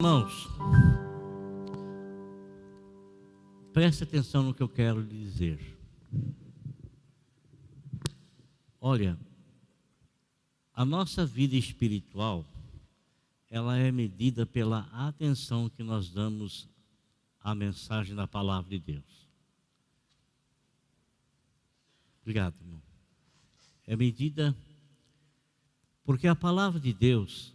Irmãos, preste atenção no que eu quero lhe dizer. Olha, a nossa vida espiritual, ela é medida pela atenção que nós damos à mensagem da palavra de Deus. Obrigado, irmão. É medida porque a palavra de Deus,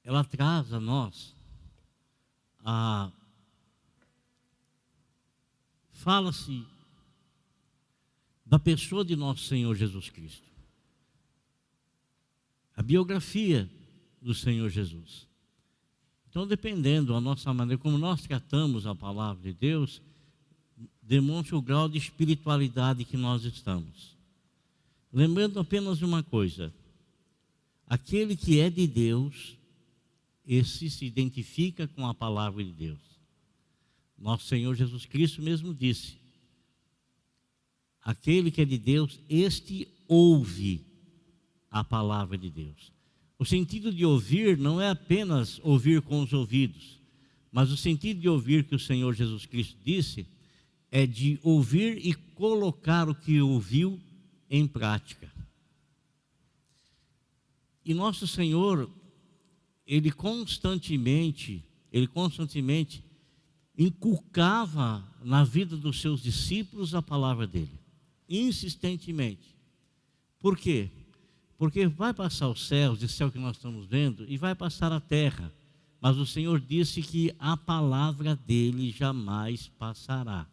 ela traz a nós fala-se da pessoa de nosso Senhor Jesus Cristo, a biografia do Senhor Jesus. Então, dependendo da nossa maneira como nós tratamos a palavra de Deus, demonstra o grau de espiritualidade que nós estamos. Lembrando apenas uma coisa: aquele que é de Deus, esse se identifica com a palavra de Deus. Nosso Senhor Jesus Cristo mesmo disse: aquele que é de Deus, este ouve a palavra de Deus. O sentido de ouvir não é apenas ouvir com os ouvidos, mas o sentido de ouvir que o Senhor Jesus Cristo disse é de ouvir e colocar o que ouviu em prática. E nosso Senhor, Ele constantemente inculcava na vida dos seus discípulos a palavra dele, insistentemente. Por quê? Porque vai passar os céus, esse céu que nós estamos vendo, e vai passar a terra, mas o Senhor disse que a palavra dele jamais passará.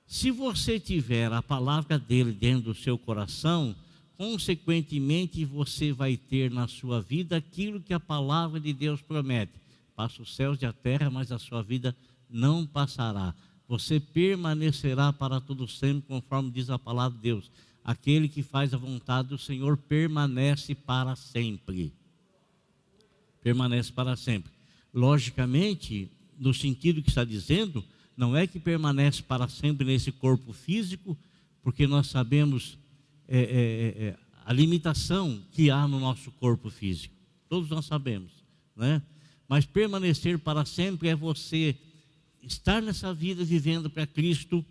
Se você tiver a palavra dele dentro do seu coração, consequentemente, você vai ter na sua vida aquilo que a palavra de Deus promete. Passa os céus e a terra, mas a sua vida não passará. Você permanecerá para todo sempre, conforme diz a palavra de Deus. Aquele que faz a vontade do Senhor permanece para sempre. Permanece para sempre. Logicamente, no sentido que está dizendo, não é que permanece para sempre nesse corpo físico, porque nós sabemos a limitação que há no nosso corpo físico. Todos nós sabemos, né? Mas permanecer para sempre é você estar nessa vida vivendo para Cristo.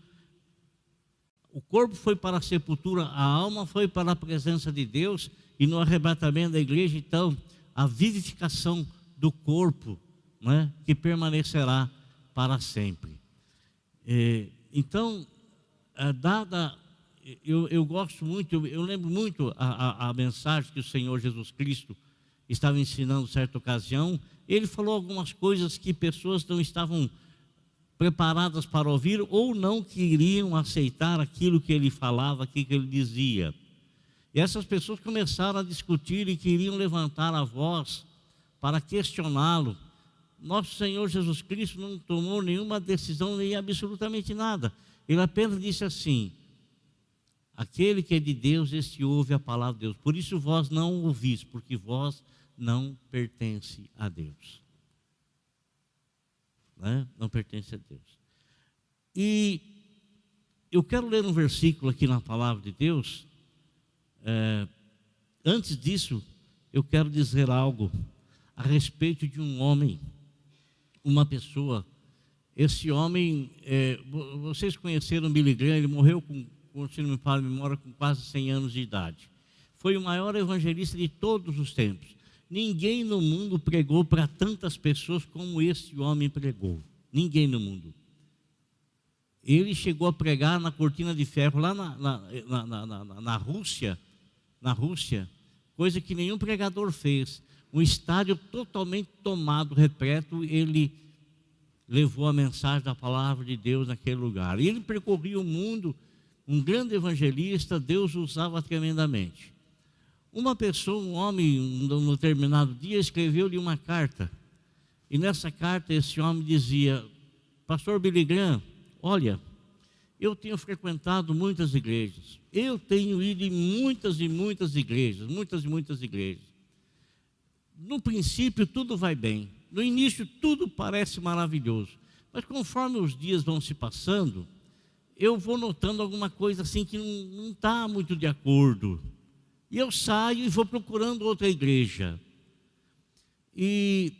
O corpo foi para a sepultura, a alma foi para a presença de Deus, e no arrebatamento da igreja, então, a vivificação do corpo, né, que permanecerá para sempre. Então, eu gosto muito, eu lembro muito a mensagem que o Senhor Jesus Cristo estava ensinando certa ocasião. Ele falou algumas coisas que pessoas não estavam preparadas para ouvir ou não queriam aceitar aquilo que ele falava, aquilo que ele dizia. E essas pessoas começaram a discutir e queriam levantar a voz para questioná-lo. Nosso Senhor Jesus Cristo não tomou nenhuma decisão, nem absolutamente nada. Ele apenas disse assim: aquele que é de Deus, este ouve a palavra de Deus. Por isso vós não ouvis, porque vós não pertence a Deus. Não pertence a Deus. E eu quero ler um versículo aqui na palavra de Deus. Antes disso, eu quero dizer algo a respeito de um homem, uma pessoa. Esse homem, vocês conheceram Billy Graham. Ele morreu se não me falha a memória, com quase 100 anos de idade. Foi o maior evangelista de todos os tempos. Ninguém no mundo pregou para tantas pessoas como esse homem pregou. Ninguém no mundo. Ele chegou a pregar na Cortina de Ferro, lá na Rússia, coisa que nenhum pregador fez. Um estádio totalmente tomado, repleto, ele levou a mensagem da palavra de Deus naquele lugar. E ele percorria o mundo, um grande evangelista. Deus o usava tremendamente. Uma pessoa, um homem, num determinado dia, escreveu-lhe uma carta. E nessa carta esse homem dizia: pastor Billy Graham, olha, eu tenho frequentado muitas igrejas. Eu tenho ido em muitas e muitas igrejas. No princípio tudo vai bem. No início tudo parece maravilhoso. Mas conforme os dias vão se passando, eu vou notando alguma coisa assim que não está muito de acordo. E eu saio e vou procurando outra igreja. E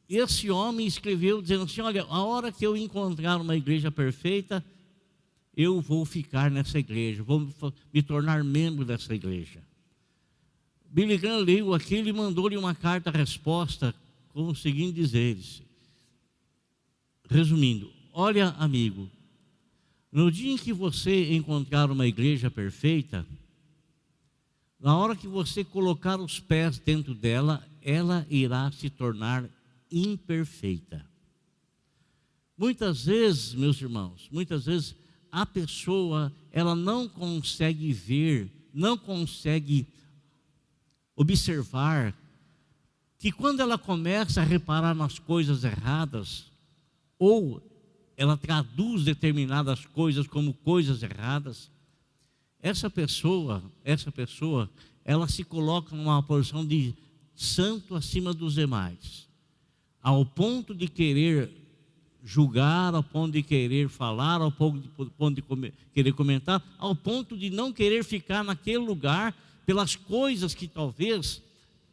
esse homem escreveu dizendo assim: olha, a hora que eu encontrar uma igreja perfeita, eu vou ficar nessa igreja, vou me tornar membro dessa igreja. Billy Graham leu aquilo e mandou-lhe uma carta-resposta com os seguintes dizeres. Resumindo, olha, amigo, no dia em que você encontrar uma igreja perfeita, na hora que você colocar os pés dentro dela, ela irá se tornar imperfeita. Muitas vezes, meus irmãos, muitas vezes a pessoa, ela não consegue ver, não consegue observar que quando ela começa a reparar nas coisas erradas, ou ela traduz determinadas coisas como coisas erradas, essa pessoa, ela se coloca numa posição de santo acima dos demais, ao ponto de querer julgar, ao ponto de querer falar, ao ponto de querer comentar, ao ponto de não querer ficar naquele lugar pelas coisas que talvez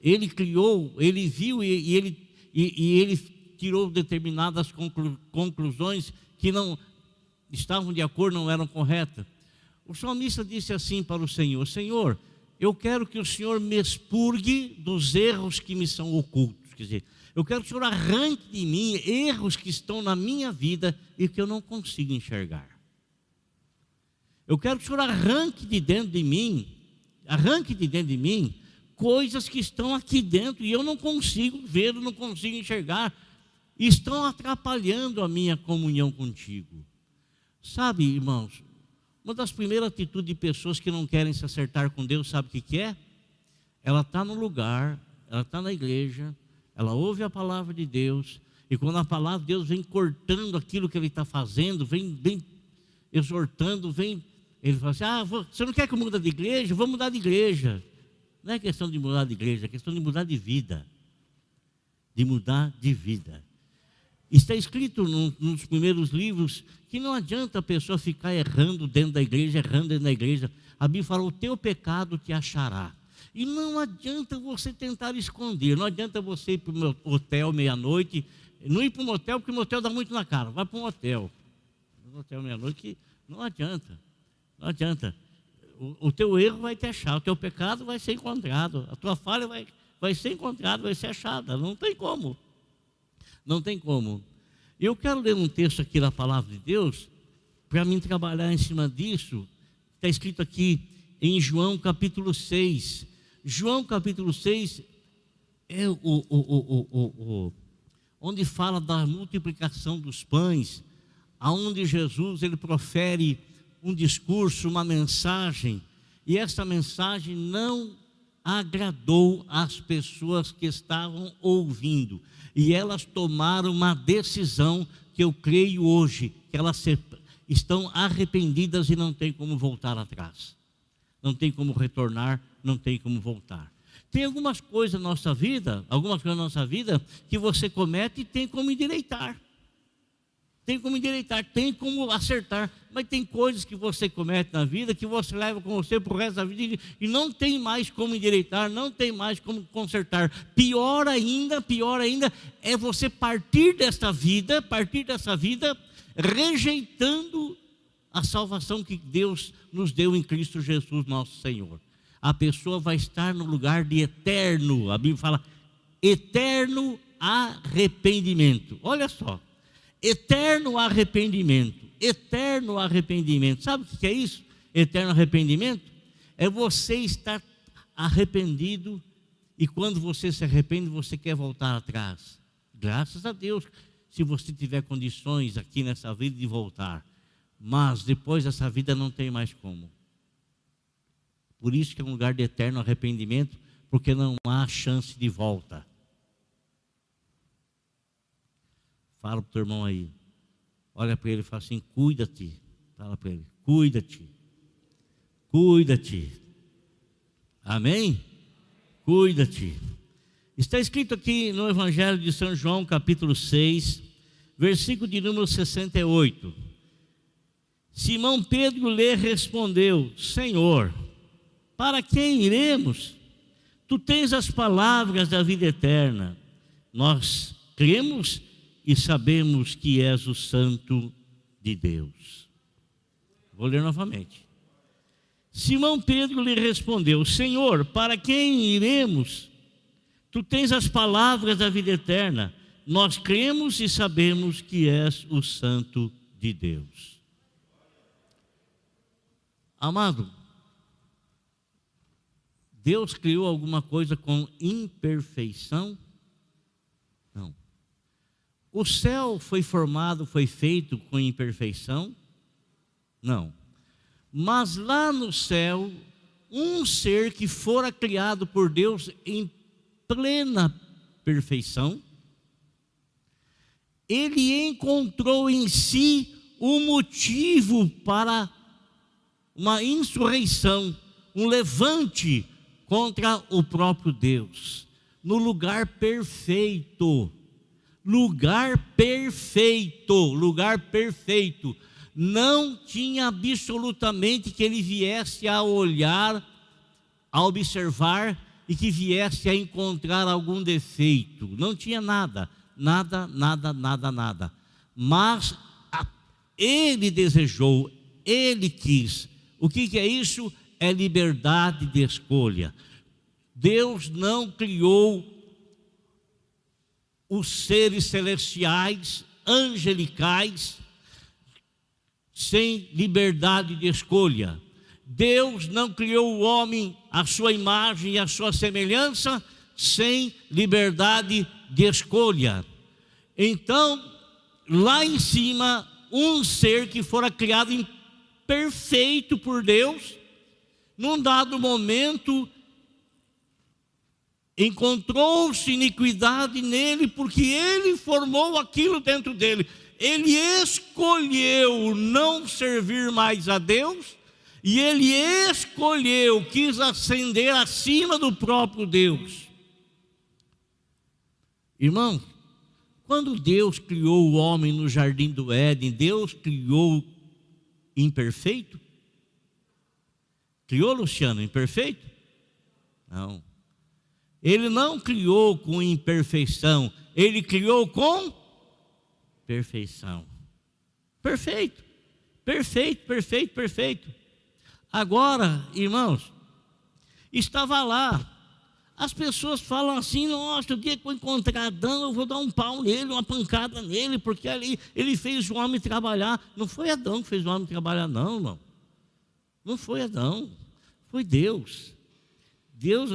ele criou, ele viu e ele tirou determinadas conclusões que não estavam de acordo, não eram corretas. O salmista disse assim para o Senhor: Senhor, eu quero que o Senhor me expurgue dos erros que me são ocultos. Quer dizer, eu quero que o Senhor arranque de mim erros que estão na minha vida e que eu não consigo enxergar. Eu quero que o Senhor arranque de dentro de mim coisas que estão aqui dentro e eu não consigo ver, eu não consigo enxergar, e estão atrapalhando a minha comunhão contigo. Sabe, irmãos, uma das primeiras atitudes de pessoas que não querem se acertar com Deus, sabe o que é? Ela está no lugar, ela está na igreja, ela ouve a palavra de Deus, e quando a palavra de Deus vem cortando aquilo que ele está fazendo, vem exortando, ele fala assim: você não quer que eu mude de igreja? Vou mudar de igreja. Não é questão de mudar de igreja, é questão de mudar de vida. De mudar de vida. Está escrito nos primeiros livros que não adianta a pessoa ficar errando dentro da igreja, A Bíblia fala: o teu pecado te achará. E não adianta você tentar esconder, não adianta você ir para o hotel meia-noite, não ir para um motel, porque o motel dá muito na cara, vai para um hotel. No hotel meia-noite, que não adianta, não adianta. O teu erro vai te achar, o teu pecado vai ser encontrado, a tua falha vai ser encontrada, vai ser achada, não tem como. Não tem como. Eu quero ler um texto aqui da palavra de Deus, para mim trabalhar em cima disso. Está escrito aqui em João capítulo 6. João capítulo 6 é onde fala da multiplicação dos pães, aonde Jesus ele profere um discurso, uma mensagem, e essa mensagem não agradou as pessoas que estavam ouvindo, e elas tomaram uma decisão que eu creio hoje, que elas estão arrependidas e não tem como voltar atrás, não tem como retornar, não tem como voltar. Tem algumas coisas na nossa vida, que você comete e tem como endireitar. Tem como acertar, mas tem coisas que você comete na vida que você leva com você para o resto da vida e não tem mais como endireitar, não tem mais como consertar. Pior ainda é você partir dessa vida rejeitando a salvação que Deus nos deu em Cristo Jesus, nosso Senhor. A pessoa vai estar no lugar de eterno, a Bíblia fala, eterno arrependimento. Olha só. Eterno arrependimento. Sabe o que é isso? Eterno arrependimento é você estar arrependido e quando você se arrepende, você quer voltar atrás. Graças a Deus, se você tiver condições aqui nessa vida de voltar. Mas depois dessa vida não tem mais como. Por isso que é um lugar de eterno arrependimento, porque não há chance de volta. Fala para o teu irmão aí, olha para ele e fala assim: cuida-te. Fala para ele: cuida-te. Amém? Cuida-te. Está escrito aqui no Evangelho de São João, capítulo 6, versículo de número 68. Simão Pedro lhe respondeu: Senhor, para quem iremos? Tu tens as palavras da vida eterna. Nós cremos e sabemos que és o Santo de Deus. Vou ler novamente. Simão Pedro lhe respondeu: Senhor, para quem iremos? Tu tens as palavras da vida eterna. Nós cremos e sabemos que és o Santo de Deus. Amado, Deus criou alguma coisa com imperfeição? Não. O céu foi formado, foi feito com imperfeição? Não. Mas lá no céu, um ser que fora criado por Deus em plena perfeição, ele encontrou em si um motivo para uma insurreição, um levante contra o próprio Deus, no lugar perfeito. Lugar perfeito, lugar perfeito. Não tinha absolutamente que ele viesse a olhar, a observar e que viesse a encontrar algum defeito. Não tinha nada, nada. Mas ele desejou, ele quis. O que é isso? É liberdade de escolha. Deus não criou os seres celestiais, angelicais, sem liberdade de escolha. Deus não criou o homem à sua imagem e à sua semelhança, sem liberdade de escolha. Então, lá em cima, um ser que fora criado perfeito por Deus, num dado momento, encontrou-se iniquidade nele, porque ele formou aquilo dentro dele. Ele escolheu não servir mais a Deus, e ele escolheu, quis ascender acima do próprio Deus. Irmão, quando Deus criou o homem no jardim do Éden, Deus criou imperfeito? Criou, Luciano, imperfeito? Não. Ele não criou com imperfeição, ele criou com perfeição. Perfeito, perfeito, perfeito, perfeito. Agora, irmãos, estava lá. As pessoas falam assim: nossa, o dia que eu encontrar Adão, eu vou dar um pau nele, uma pancada nele, porque ali ele fez o homem trabalhar. Não foi Adão que fez o homem trabalhar, não, irmão. Não foi Adão, foi Deus. Deus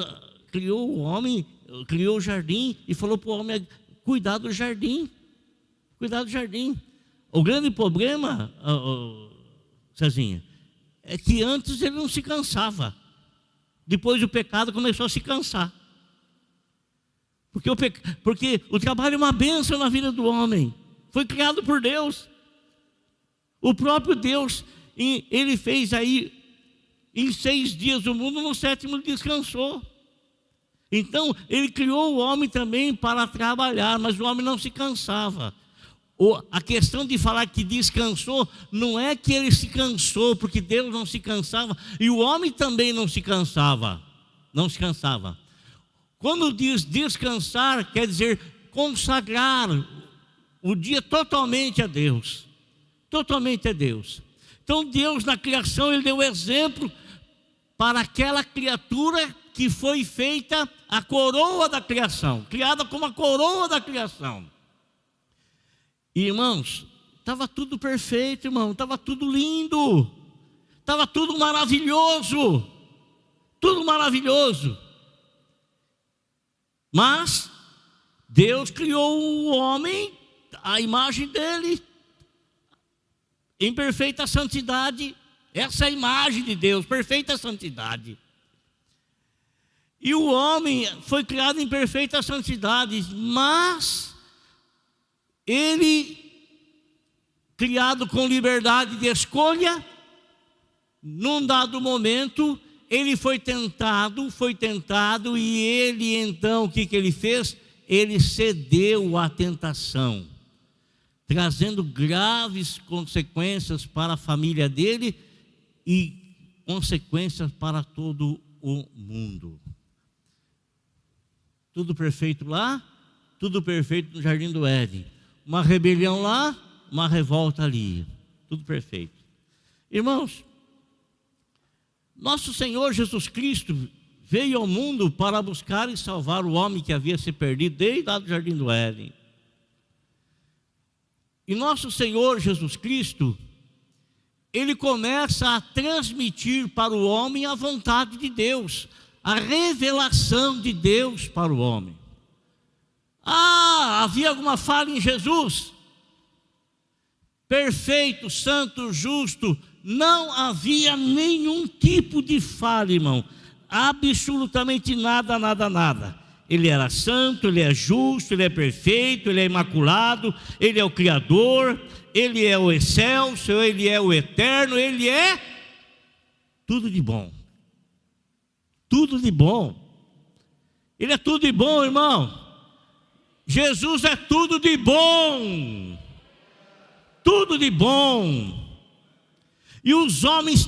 criou o homem, criou o jardim e falou para o homem cuidar do jardim. Cuidar do jardim. O grande problema, Cezinha, é que antes ele não se cansava. Depois o pecado começou a se cansar. Porque o trabalho é uma bênção na vida do homem. Foi criado por Deus. O próprio Deus, ele fez aí em 6 dias o mundo, no 7º descansou. Então, ele criou o homem também para trabalhar, mas o homem não se cansava. A questão de falar que descansou, não é que ele se cansou, porque Deus não se cansava, e o homem também não se cansava. Não se cansava. Quando diz descansar, quer dizer consagrar o dia totalmente a Deus. Totalmente a Deus. Então Deus na criação, ele deu exemplo para aquela criatura que foi feita a coroa da criação, criada como a coroa da criação. Irmãos, estava tudo perfeito, irmão, estava tudo lindo, estava tudo maravilhoso, tudo maravilhoso. Mas Deus criou o homem à imagem dele, em perfeita santidade. Essa é a imagem de Deus, perfeita santidade. E o homem foi criado em perfeita santidade, mas ele, criado com liberdade de escolha, num dado momento, ele foi tentado, e ele então, o que ele fez? Ele cedeu à tentação, trazendo graves consequências para a família dele e consequências para todo o mundo. Tudo perfeito lá, tudo perfeito no Jardim do Éden. Uma rebelião lá, uma revolta ali. Tudo perfeito. Irmãos, nosso Senhor Jesus Cristo veio ao mundo para buscar e salvar o homem que havia se perdido desde lá do Jardim do Éden. E nosso Senhor Jesus Cristo, Ele começa a transmitir para o homem a vontade de Deus, a revelação de Deus para o homem. Havia alguma falha em Jesus? Perfeito, santo, justo, não havia nenhum tipo de falha, irmão. Absolutamente nada, nada, nada. Ele era santo, Ele é justo, Ele é perfeito, Ele é imaculado, Ele é o Criador, Ele é o excelso, Ele é o eterno, Ele é tudo de bom. Tudo de bom. Ele é tudo de bom, irmão. Jesus é tudo de bom. Tudo de bom. E os homens,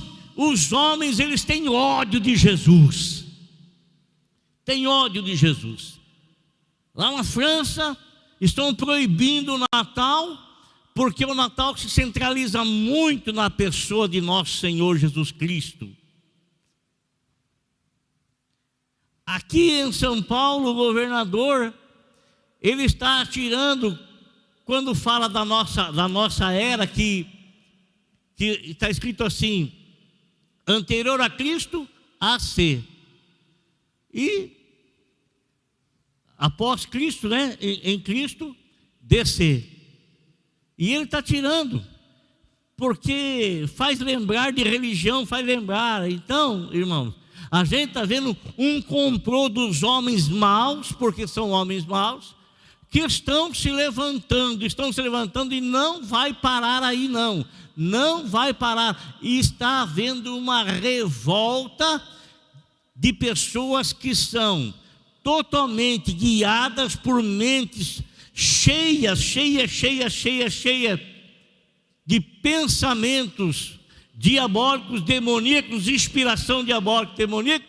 eles têm ódio de Jesus. Tem ódio de Jesus. Lá na França, estão proibindo o Natal, porque o Natal se centraliza muito na pessoa de nosso Senhor Jesus Cristo. Aqui em São Paulo, o governador, ele está atirando, quando fala da nossa era, que está escrito assim, anterior a Cristo, AC. E após Cristo, né, em Cristo, DC. E ele está tirando, porque faz lembrar de religião, faz lembrar. Então, irmãos, a gente está vendo um complô dos homens maus, porque são homens maus, que estão se levantando e não vai parar aí não. Não vai parar. E está havendo uma revolta de pessoas que são totalmente guiadas por mentes cheias de pensamentos diabólicos, demoníacos, inspiração diabólica, demoníaca,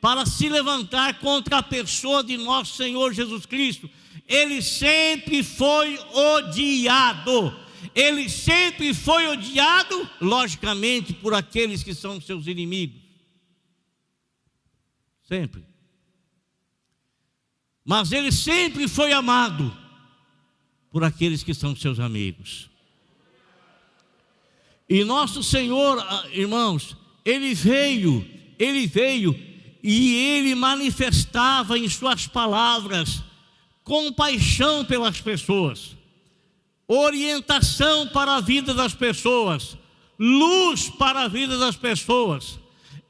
para se levantar contra a pessoa de nosso Senhor Jesus Cristo. Ele sempre foi odiado. Ele sempre foi odiado, logicamente, por aqueles que são seus inimigos. Sempre. Mas ele sempre foi amado por aqueles que são seus amigos. E nosso Senhor, irmãos, Ele veio e Ele manifestava em suas palavras compaixão pelas pessoas, orientação para a vida das pessoas, luz para a vida das pessoas.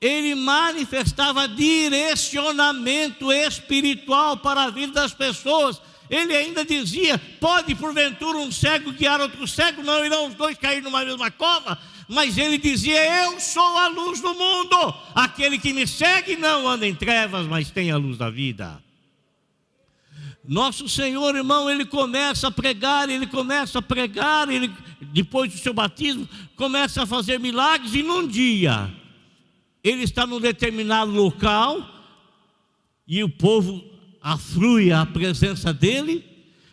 Ele manifestava direcionamento espiritual para a vida das pessoas. Ele ainda dizia: pode porventura um cego guiar outro cego? Não irão os dois cair numa mesma cova? Mas ele dizia: eu sou a luz do mundo. Aquele que me segue não anda em trevas, mas tem a luz da vida. Nosso Senhor, irmão, ele começa a pregar, ele depois do seu batismo, começa a fazer milagres. E num dia, ele está num determinado local, e o povo aflui à presença dele,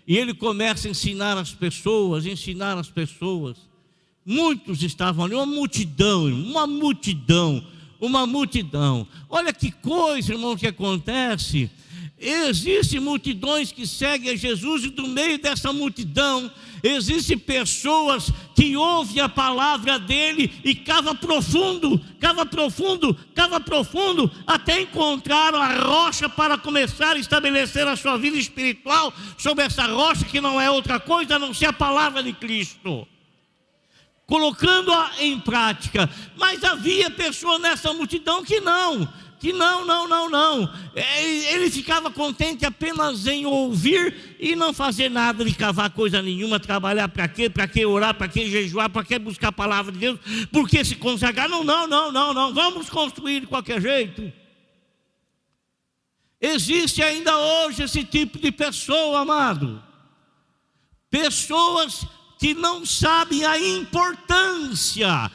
e ele começa a ensinar as pessoas. Muitos estavam ali, uma multidão. Olha que coisa, irmão, que acontece. Existem multidões que seguem a Jesus, e do meio dessa multidão existem pessoas que ouvem a palavra dele e cava profundo, até encontrar a rocha para começar a estabelecer a sua vida espiritual sobre essa rocha, que não é outra coisa a não ser a palavra de Cristo, colocando-a em prática. Mas havia pessoas nessa multidão que não. Ele ficava contente apenas em ouvir e não fazer nada de cavar coisa nenhuma. Trabalhar para quê? Para que orar? Para que jejuar? Para que buscar a palavra de Deus? Por que se consagrar? Não, vamos construir de qualquer jeito. Existe ainda hoje esse tipo de pessoa, amado. Pessoas que não sabem a importância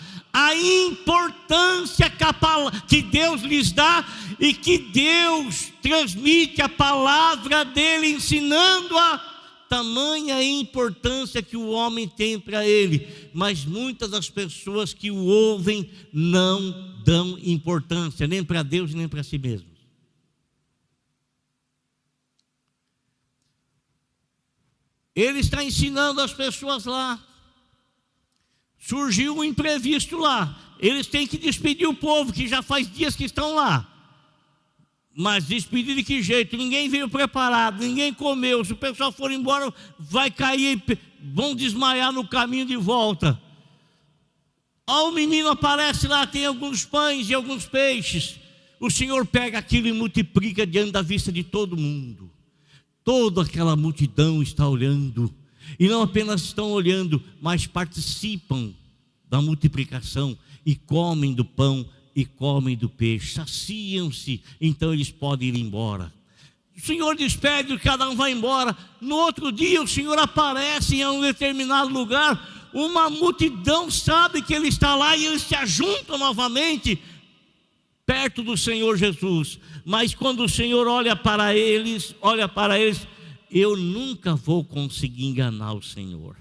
que Deus lhes dá e que Deus transmite a palavra dele, ensinando-a. Tamanha importância que o homem tem para ele, mas muitas das pessoas que o ouvem não dão importância, nem para Deus, nem para si mesmos. Ele está ensinando as pessoas lá. Surgiu um imprevisto lá. Eles têm que despedir o povo, que já faz dias que estão lá. Mas despedir de que jeito? Ninguém veio preparado, ninguém comeu. Se o pessoal for embora, vai cair, vão desmaiar no caminho de volta. O menino aparece lá, tem alguns pães e alguns peixes. O Senhor pega aquilo e multiplica diante da vista de todo mundo. Toda aquela multidão está olhando. E não apenas estão olhando, mas participam da multiplicação e comem do pão e comem do peixe, saciam-se, então eles podem ir embora. O Senhor despede, cada um vai embora. No outro dia o Senhor aparece em um determinado lugar, uma multidão sabe que Ele está lá e eles se ajuntam novamente perto do Senhor Jesus. Mas quando o Senhor olha para eles, eu nunca vou conseguir enganar o Senhor.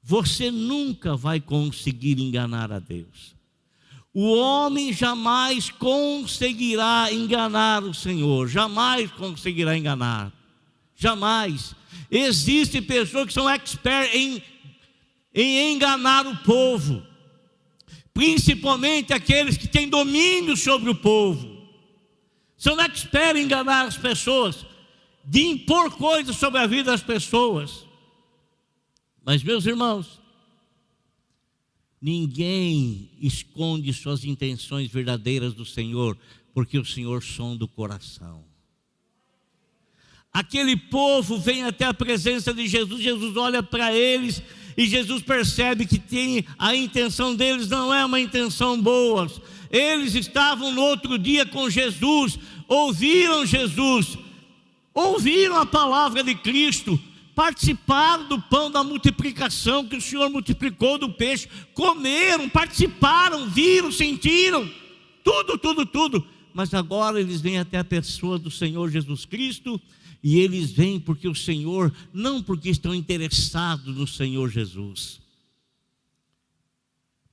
Você nunca vai conseguir enganar a Deus. O homem jamais conseguirá enganar o Senhor, jamais conseguirá enganar, jamais. Existem pessoas que são experts em enganar o povo, principalmente aqueles que têm domínio sobre o povo. São experts em enganar as pessoas, de impor coisas sobre a vida das pessoas. Mas, meus irmãos, ninguém esconde suas intenções verdadeiras do Senhor, porque o Senhor sonda o coração. Aquele povo vem até a presença de Jesus, Jesus olha para eles e Jesus percebe que a intenção deles não é uma intenção boa. Eles estavam no outro dia com Jesus, ouviram a palavra de Cristo, participaram do pão da multiplicação que o Senhor multiplicou, do peixe, comeram, participaram, viram, sentiram, tudo. Mas agora eles vêm até a pessoa do Senhor Jesus Cristo, e eles vêm porque o Senhor, não porque estão interessados no Senhor Jesus.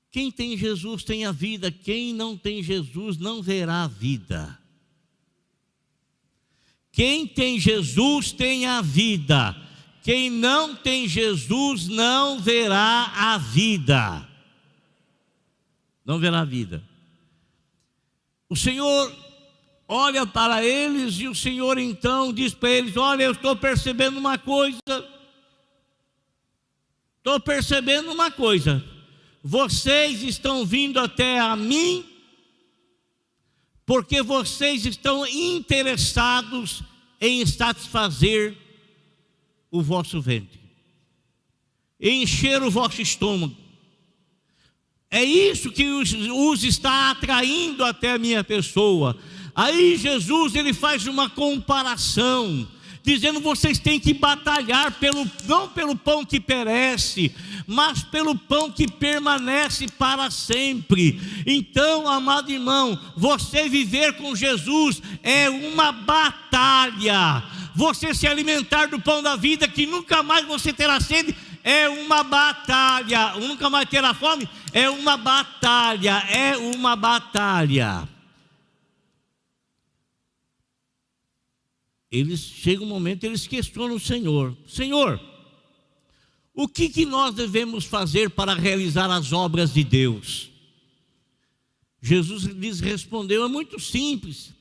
Quem tem Jesus tem a vida, quem não tem Jesus não verá a vida. Quem tem Jesus tem a vida. Quem não tem Jesus não verá a vida. Não verá a vida. O Senhor olha para eles e o Senhor então diz para eles: olha, eu estou percebendo uma coisa. Vocês estão vindo até a mim porque vocês estão interessados em satisfazer o vosso ventre, encher o vosso estômago. É isso que os está atraindo até a minha pessoa. Aí Jesus ele faz uma comparação, dizendo: vocês têm que batalhar não pelo pão que perece, mas pelo pão que permanece para sempre. Então, amado irmão, você viver com Jesus é uma batalha. Você se alimentar do pão da vida, que nunca mais você terá sede, é uma batalha. Nunca mais terá fome, é uma batalha. Chega um momento, eles questionam o Senhor: Senhor, o que nós devemos fazer para realizar as obras de Deus? Jesus lhes respondeu: é muito simples.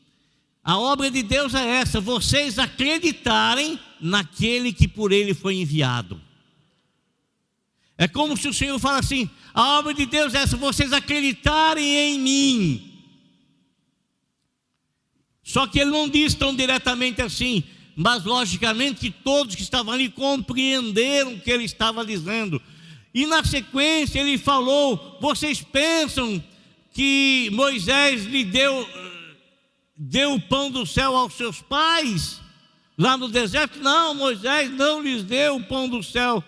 A obra de Deus é essa: vocês acreditarem naquele que por Ele foi enviado. É como se o Senhor fala assim: a obra de Deus é essa, vocês acreditarem em mim. Só que Ele não diz tão diretamente assim, mas logicamente que todos que estavam ali compreenderam o que Ele estava dizendo. E na sequência Ele falou: vocês pensam que Moisés lhe deu o pão do céu aos seus pais lá no deserto? Não, Moisés não lhes deu o pão do céu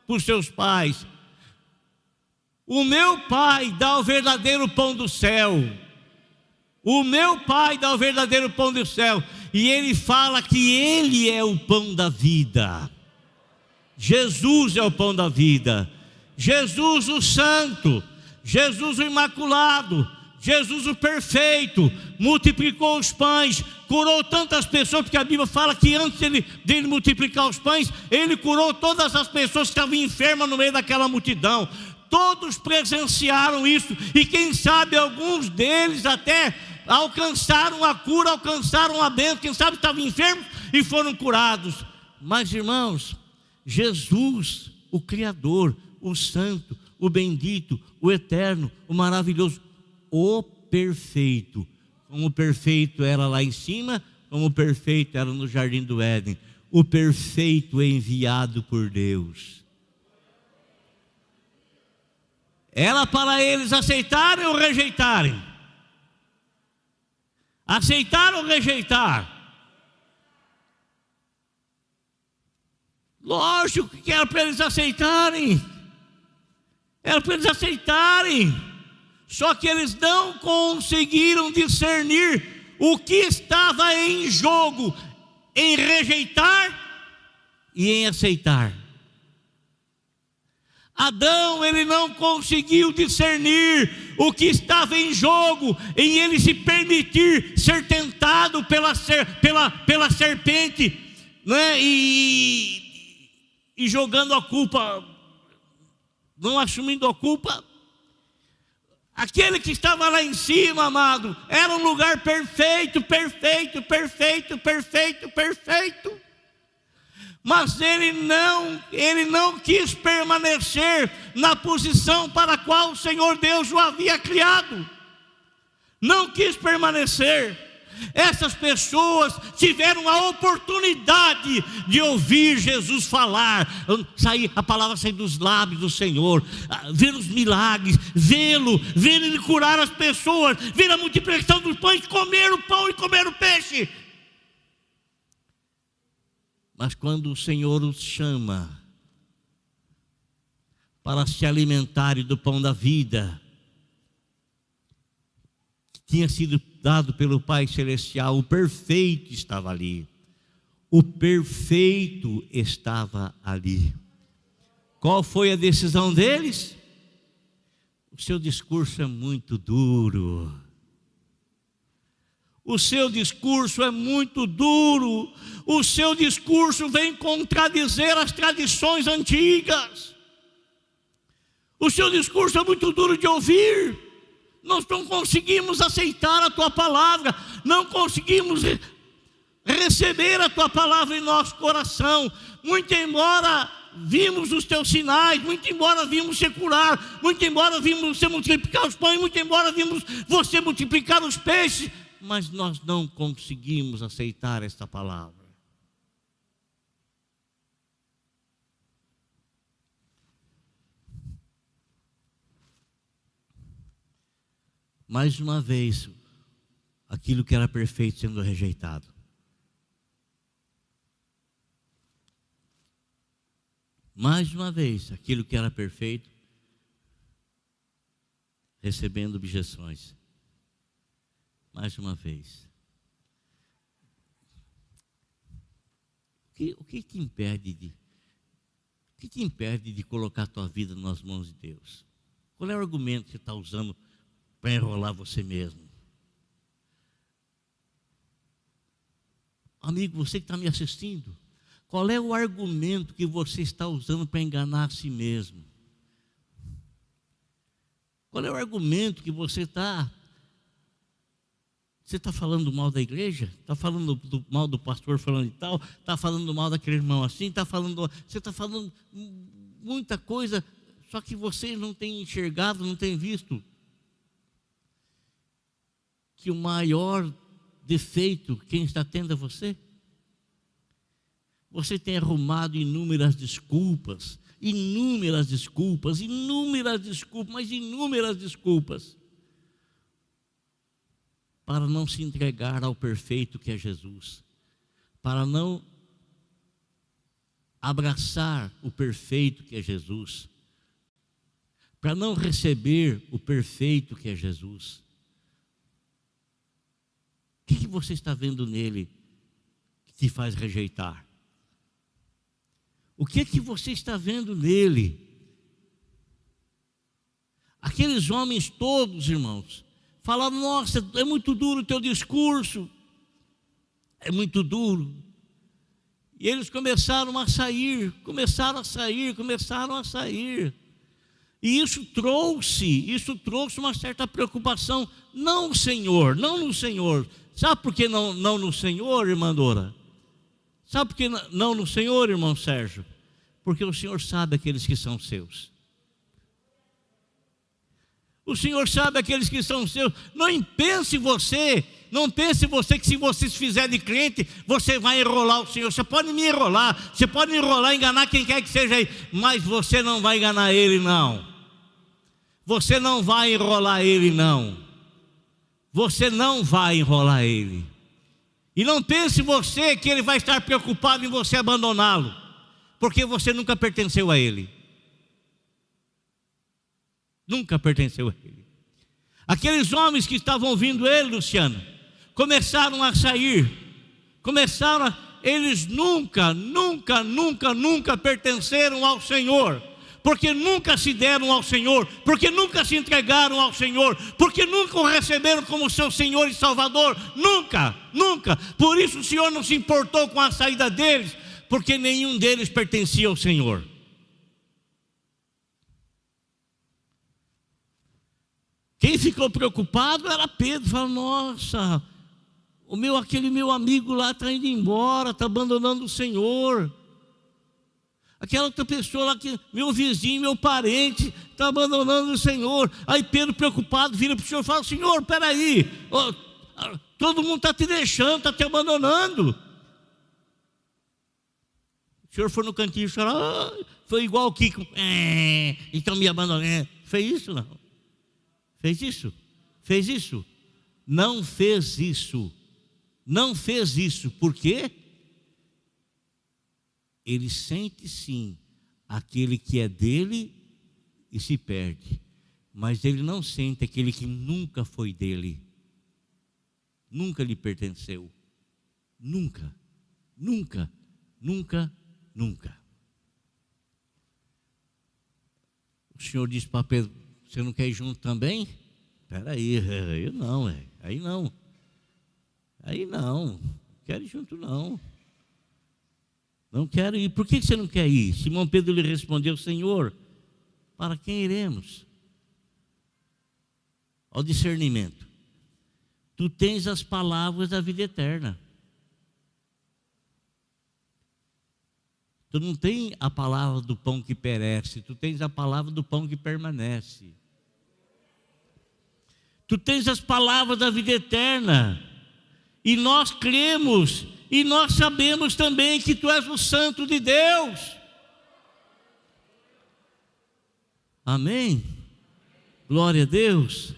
para os seus pais: o meu pai dá o verdadeiro pão do céu. O meu pai dá o verdadeiro pão do céu. E ele fala que ele é o pão da vida. Jesus é o pão da vida. Jesus o santo, Jesus o imaculado, Jesus o perfeito, multiplicou os pães, curou tantas pessoas, porque a Bíblia fala que antes dele multiplicar os pães, ele curou todas as pessoas que estavam enfermas no meio daquela multidão. Todos presenciaram isso, e quem sabe alguns deles até alcançaram a cura, alcançaram a bênção, quem sabe estavam enfermos e foram curados. Mas irmãos, Jesus, o Criador, o Santo, o Bendito, o Eterno, o Maravilhoso, o Perfeito, como o perfeito era lá em cima, como o perfeito era no Jardim do Éden, o perfeito enviado por Deus. Era para eles aceitarem ou rejeitarem? Aceitar ou rejeitar? Lógico que era para eles aceitarem. Era para eles aceitarem. Só que eles não conseguiram discernir o que estava em jogo em rejeitar e em aceitar. Adão, ele não conseguiu discernir o que estava em jogo em ele se permitir ser tentado pela serpente, né? E jogando a culpa, não assumindo a culpa. Aquele que estava lá em cima, amado, era um lugar perfeito, perfeito, perfeito, perfeito, perfeito. Mas ele não quis permanecer na posição para a qual o Senhor Deus o havia criado. Não quis permanecer. Essas pessoas tiveram a oportunidade de ouvir Jesus falar, a palavra sair dos lábios do Senhor, ver os milagres, ver ele curar as pessoas, ver a multiplicação dos pães, comer o pão e comer o peixe. Mas quando o Senhor os chama para se alimentarem do pão da vida, que tinha sido dado pelo Pai Celestial, o perfeito estava ali. O perfeito estava ali. Qual foi a decisão deles? O seu discurso é muito duro. O seu discurso é muito duro. O seu discurso vem contradizer as tradições antigas. O seu discurso é muito duro de ouvir. Nós não conseguimos aceitar a tua palavra, não conseguimos receber a tua palavra em nosso coração. Muito embora vimos os teus sinais, muito embora vimos você curar, muito embora vimos você multiplicar os pães, muito embora vimos você multiplicar os peixes, mas nós não conseguimos aceitar esta palavra. Mais uma vez, aquilo que era perfeito sendo rejeitado. Mais uma vez, aquilo que era perfeito recebendo objeções. Mais uma vez. O que te impede de colocar a tua vida nas mãos de Deus? Qual é o argumento que você está usando para enrolar você mesmo? Amigo, você que está me assistindo, qual é o argumento que você está usando para enganar a si mesmo? Qual é o argumento que você está... Você está falando mal da igreja? Está falando mal do pastor falando e tal? Está falando mal daquele irmão assim? Você está falando muita coisa, só que você não tem enxergado, não tem visto que o maior defeito quem está tendo é você. Você tem arrumado inúmeras desculpas, mas inúmeras desculpas para não se entregar ao perfeito que é Jesus, para não abraçar o perfeito que é Jesus, para não receber o perfeito que é Jesus? O que você está vendo nele que te faz rejeitar? O que você está vendo nele? Aqueles homens todos, irmãos, falaram: nossa, é muito duro o teu discurso, é muito duro. E eles começaram a sair. E isso trouxe uma certa preocupação, não no Senhor. Sabe por que não no Senhor, irmã Dora? Sabe por que não no Senhor, irmão Sérgio? Porque o Senhor sabe aqueles que são seus. O Senhor sabe aqueles que são seus. Não pense você que se você se fizer de crente, você vai enrolar o Senhor. Você pode me enrolar, enganar quem quer que seja aí, mas você não vai enganar Ele, não. Você não vai enrolar Ele, não. Você não vai enrolar Ele. E não pense você que Ele vai estar preocupado em você abandoná-lo, porque você nunca pertenceu a Ele. Nunca pertenceu a Ele. Aqueles homens que estavam ouvindo Ele, Luciano, começaram a sair. Eles nunca pertenceram ao Senhor, porque nunca se deram ao Senhor, porque nunca se entregaram ao Senhor, porque nunca o receberam como seu Senhor e Salvador. Nunca. Por isso o Senhor não se importou com a saída deles, porque nenhum deles pertencia ao Senhor. Quem ficou preocupado era Pedro. Falou: nossa, aquele meu amigo lá está indo embora, está abandonando o Senhor. Aquela outra pessoa lá, meu vizinho, meu parente, está abandonando o Senhor. Aí Pedro, preocupado, vira para o Senhor e fala: Senhor, peraí, todo mundo está te deixando, está te abandonando. O Senhor foi no cantinho e chorou: foi igual o Kiko, então me abandonei. Fez isso? Não. Fez isso? Não fez isso. Por quê? Ele sente sim aquele que é dele e se perde, mas ele não sente aquele que nunca foi dele, nunca lhe pertenceu. Nunca. O Senhor disse para Pedro: você não quer ir junto também? Espera aí, aí não, quero ir junto não quero ir. Por que você não quer ir? Simão Pedro lhe respondeu: Senhor, para quem iremos? Ao discernimento, tu tens as palavras da vida eterna. Tu não tens a palavra do pão que perece, tu tens a palavra do pão que permanece. Tu tens as palavras da vida eterna. E nós cremos, e nós sabemos também que tu és o Santo de Deus. Amém? Glória a Deus.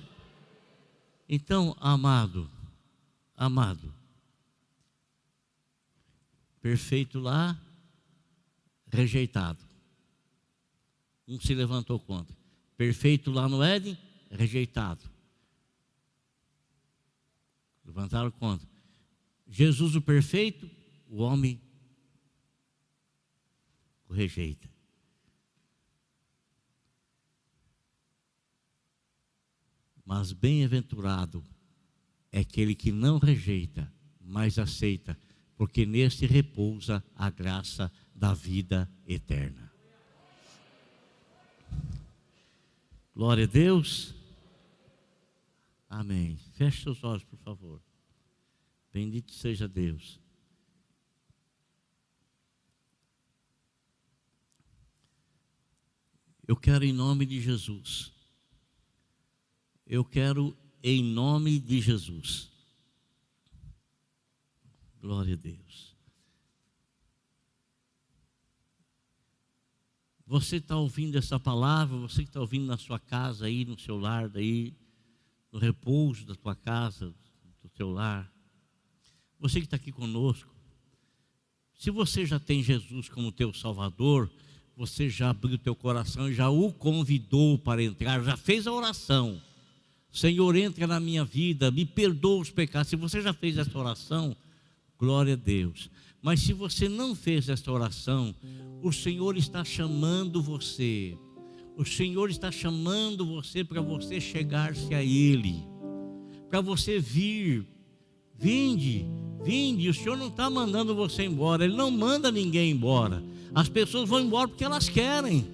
Então, amado, perfeito lá, rejeitado. Um se levantou contra. Perfeito lá no Éden, rejeitado. Levantaram contra. Jesus o perfeito, o homem o rejeita. Mas bem-aventurado é aquele que não rejeita, mas aceita, porque neste repousa a graça da vida eterna. Glória a Deus. Amém. Feche seus olhos, por favor. Bendito seja Deus. Eu quero em nome de Jesus. Glória a Deus. Você está ouvindo essa palavra, você que está ouvindo na sua casa aí, no seu lar daí, no repouso da tua casa, do teu lar. Você que está aqui conosco, Se você já tem Jesus como teu Salvador, você já abriu teu coração e já o convidou para entrar, já fez a oração. Senhor, entra na minha vida, me perdoa os pecados. Se você já fez essa oração, glória a Deus. Mas se você não fez essa oração, o Senhor está chamando você. O Senhor está chamando você para você chegar-se a Ele, para você vir. Vinde, vinde. O Senhor não está mandando você embora, Ele não manda ninguém embora. As pessoas vão embora porque elas querem.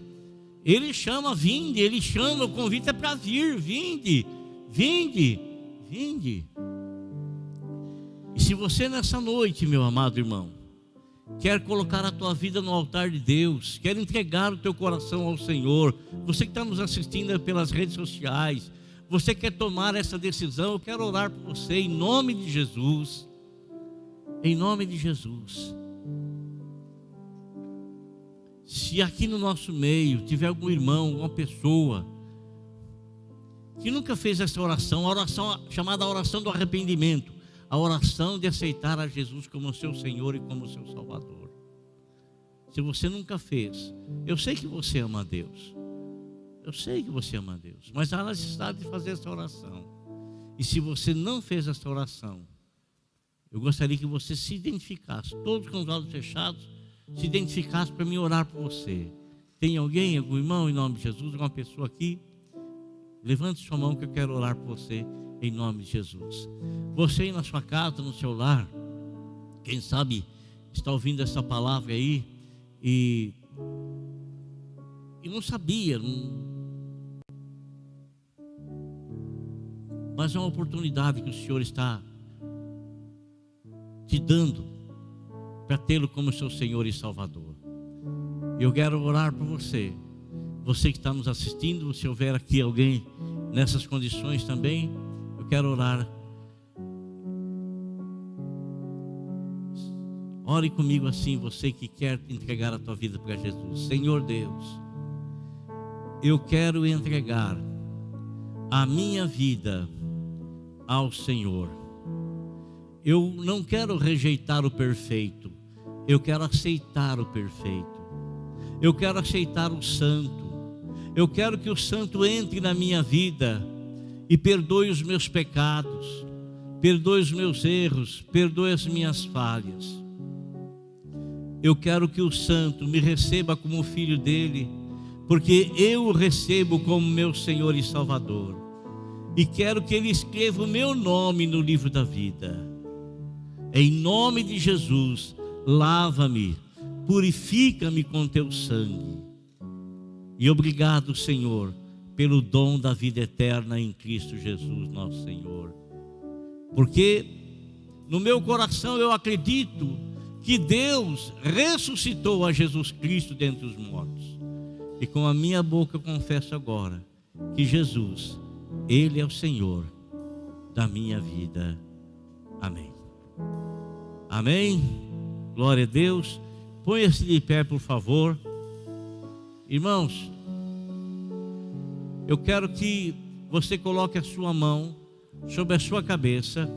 Ele chama, vinde, Ele chama, o convite é para vir, vinde, vinde, vinde. E se você nessa noite, meu amado irmão, quer colocar a tua vida no altar de Deus, quer entregar o teu coração ao Senhor, você que está nos assistindo pelas redes sociais, você quer tomar essa decisão, eu quero orar por você em nome de Jesus. Em nome de Jesus. Se aqui no nosso meio tiver algum irmão, alguma pessoa que nunca fez essa oração, a oração chamada oração do arrependimento, a oração de aceitar a Jesus como seu Senhor e como seu Salvador. Se você nunca fez, eu sei que você ama a Deus. Eu sei que você ama a Deus, mas há necessidade de fazer essa oração. E se você não fez essa oração, eu gostaria que você se identificasse, todos com os olhos fechados, se identificasse para mim orar por você. Tem alguém, algum irmão, em nome de Jesus, alguma pessoa aqui? Levante sua mão que eu quero orar por você em nome de Jesus. Você aí na sua casa, no seu lar, quem sabe está ouvindo essa palavra aí e não sabia, mas é uma oportunidade que o Senhor está te dando para tê-lo como seu Senhor e Salvador. E eu quero orar por você. Você que está nos assistindo, se houver aqui alguém nessas condições também, eu quero orar. Ore comigo assim, você que quer entregar a tua vida para Jesus. Senhor Deus, eu quero entregar a minha vida ao Senhor. Eu não quero rejeitar o perfeito, eu quero aceitar o perfeito. Eu quero aceitar o santo. Eu quero que o santo entre na minha vida e perdoe os meus pecados, perdoe os meus erros, perdoe as minhas falhas. Eu quero que o santo me receba como filho dele, porque eu o recebo como meu Senhor e Salvador. E quero que ele escreva o meu nome no livro da vida. Em nome de Jesus, lava-me, purifica-me com teu sangue. E obrigado, Senhor, pelo dom da vida eterna em Cristo Jesus, nosso Senhor. Porque no meu coração eu acredito que Deus ressuscitou a Jesus Cristo dentre os mortos. E com a minha boca eu confesso agora que Jesus, Ele é o Senhor da minha vida. Amém. Amém. Glória a Deus. Ponha-se de pé, por favor. Irmãos, eu quero que você coloque a sua mão sobre a sua cabeça.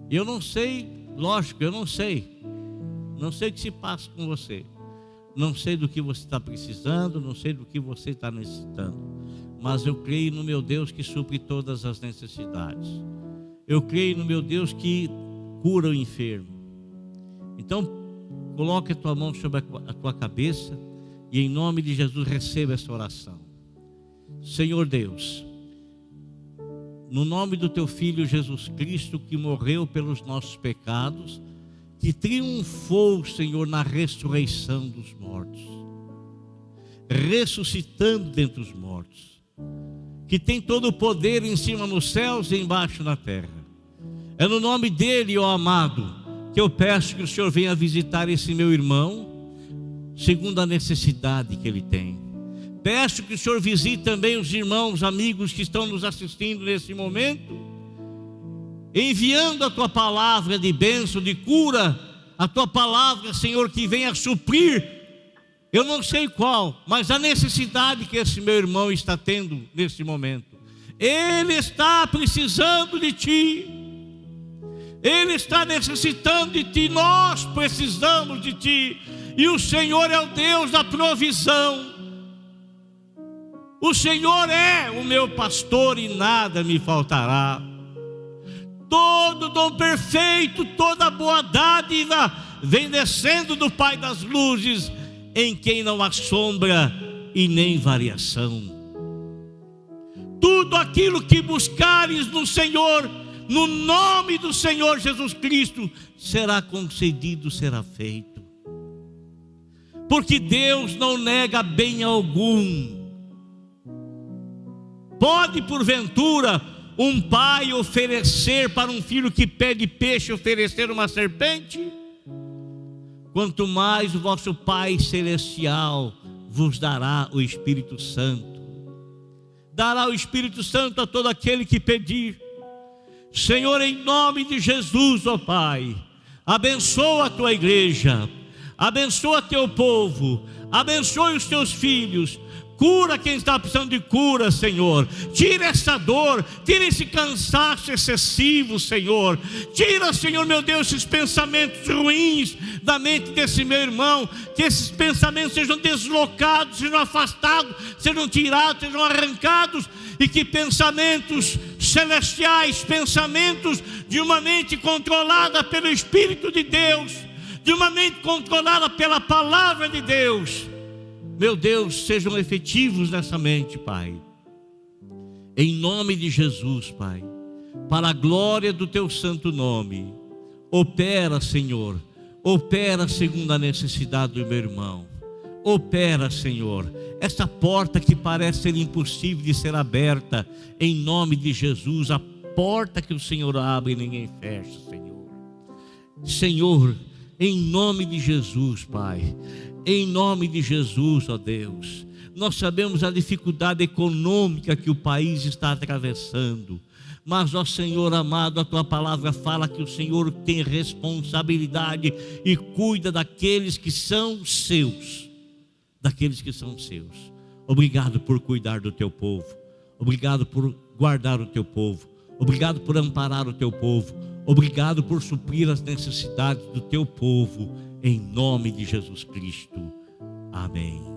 Eu não sei, lógico, eu não sei o que se passa com você. Não sei do que você está precisando, não sei do que você está necessitando. Mas eu creio no meu Deus que supre todas as necessidades. Eu creio no meu Deus que cura o enfermo. Então, coloque a tua mão sobre a tua cabeça e em nome de Jesus receba essa oração. Senhor Deus, no nome do teu Filho Jesus Cristo, que morreu pelos nossos pecados, que triunfou, Senhor, na ressurreição dos mortos, ressuscitando dentre os mortos, que tem todo o poder em cima nos céus e embaixo na terra. É no nome dele, ó amado, que eu peço que o Senhor venha visitar esse meu irmão, segundo a necessidade que ele tem. Peço que o Senhor visite também os irmãos, amigos que estão nos assistindo nesse momento, enviando a tua palavra de bênção, de cura, a tua palavra, Senhor, que venha suprir, eu não sei qual, mas a necessidade que esse meu irmão está tendo nesse momento. Ele está precisando de ti. Ele está necessitando de Ti, nós precisamos de Ti. E o Senhor é o Deus da provisão. O Senhor é o meu pastor e nada me faltará. Todo dom perfeito, toda boa dádiva vem descendo do Pai das luzes, em quem não há sombra e nem variação. Tudo aquilo que buscares no Senhor, no nome do Senhor Jesus Cristo, será concedido, será feito. Porque Deus não nega bem algum. Pode porventura um pai oferecer para um filho que pede peixe, oferecer uma serpente? Quanto mais o vosso Pai Celestial vos dará o Espírito Santo. Dará o Espírito Santo a todo aquele que pedir. Senhor, em nome de Jesus, ó Pai, abençoa a Tua igreja, abençoa Teu povo, abençoe os Teus filhos. Cura quem está precisando de cura, Senhor. Tira essa dor, tira esse cansaço excessivo, Senhor. Tira, Senhor meu Deus, esses pensamentos ruins da mente desse meu irmão. Que esses pensamentos sejam deslocados, sejam afastados, sejam tirados, sejam arrancados. E que pensamentos celestiais, pensamentos de uma mente controlada pelo Espírito de Deus, de uma mente controlada pela Palavra de Deus, meu Deus, sejam efetivos nessa mente, Pai. Em nome de Jesus, Pai, para a glória do Teu santo nome, opera, Senhor, opera segundo a necessidade do meu irmão. Opera, Senhor, essa porta que parece ser impossível de ser aberta, em nome de Jesus, a porta que o Senhor abre e ninguém fecha, Senhor. Senhor, em nome de Jesus, Pai, em nome de Jesus, ó Deus, nós sabemos a dificuldade econômica que o país está atravessando, mas, ó Senhor amado, a Tua palavra fala que o Senhor tem responsabilidade e cuida daqueles que são seus, daqueles que são seus. Obrigado por cuidar do Teu povo, obrigado por guardar o Teu povo, obrigado por amparar o Teu povo, obrigado por suprir as necessidades do Teu povo, em nome de Jesus Cristo. Amém.